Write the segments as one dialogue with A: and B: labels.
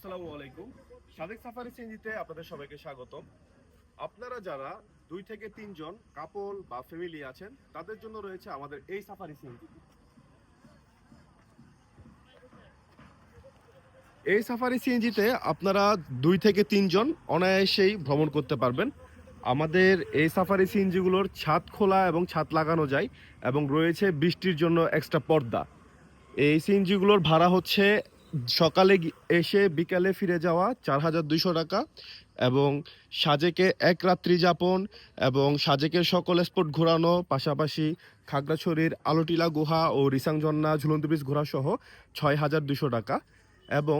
A: আসসালামু আলাইকুম। সাদেক সাফারি সিএনজিতে আপনাদের সবাইকে স্বাগতম। আপনারা যারা 2 থেকে 3 জন কাপল বা ফ্যামিলি আছেন তাদের জন্য রয়েছে আমাদের এই সাফারি সিএনজি। এই সাফারি সিএনজিতে আপনারা 2 থেকে 3 জন অনায়াসেই ভ্রমণ করতে পারবেন। আমাদের এই সাফারি সিএনজিগুলোর ছাদ খোলা এবং ছাদ লাগানো যায় এবং রয়েছে বৃষ্টির জন্য এক্সট্রা পর্দা। এই সিএনজিগুলোর ভাড়া হচ্ছে সকালে এসে বিকালে ফিরে যাওয়া 4,200 টাকা এবং সাজেকে এক রাত্রি যাপন এবং সাজেকের সকল স্পট ঘোরানো, পাশাপাশি খাগড়াছড়ির আলোটিলা গুহা ও রিসাং ঝর্ণা ঝুলন্ত ব্রিজ ঘোরা সহ 6,200 টাকা এবং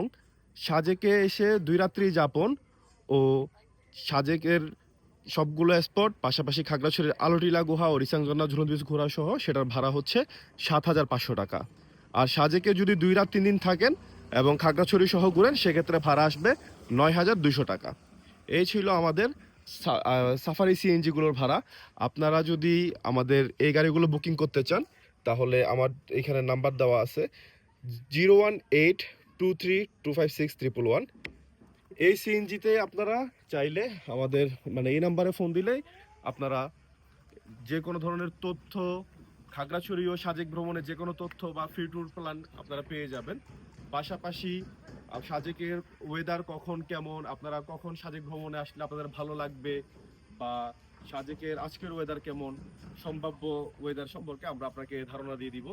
A: সাজেকে এসে 2 রাত্রি যাপন ও সাজেকের সবগুলো স্পট পাশাপাশি খাগড়াছড়ির আলোটিলা গুহা ও রিসাং ঝর্ণা ঝুলন্ত ব্রিজ ঘোরা সহ সেটার ভাড়া হচ্ছে 7,500 টাকা। আর সাজেকে যদি 2 রাত 3 দিন থাকেন এবং খাগড়াছড়ি সহ ঘুরেন সেক্ষেত্রে ভাড়া আসবে 9,200 টাকা। এই ছিল আমাদের সাফারি সিএনজিগুলোর ভাড়া। আপনারা যদি আমাদের এই গাড়িগুলো বুকিং করতে চান তাহলে আমার এখানে নাম্বার দেওয়া আছে 01823256111। এই সিএনজিতে আপনারা চাইলে আমাদের এই নাম্বারে ফোন দিলেই আপনারা যে কোনো ধরনের তথ্য, খাগড়াছড়ি ও সাজেক ভ্রমণে যে কোনো তথ্য বা ফ্রি ট্যুর প্ল্যান আপনারা পেয়ে যাবেন। পাশাপাশি সাজেকের ওয়েদার কখন কেমন, আপনারা কখন সাজেক ভ্রমণে আসলে আপনাদের ভালো লাগবে, বা সাজেকের আজকের ওয়েদার কেমন, সম্ভাব্য ওয়েদার সম্পর্কে আমরা আপনাকে ধারণা দিয়ে দিব।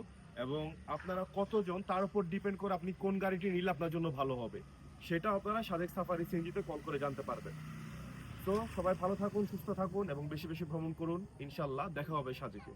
A: এবং আপনারা কতজন তার উপর ডিপেন্ড করে আপনি কোন গাড়িটি নিলে আপনার জন্য ভালো হবে সেটা আপনারা সাজেক সাফারি সিএনজিতে কল করে জানতে পারবেন। তো সবাই ভালো থাকুন, সুস্থ থাকুন এবং বেশি বেশি ভ্রমণ করুন। ইনশাল্লাহ দেখা হবে সাজেকে।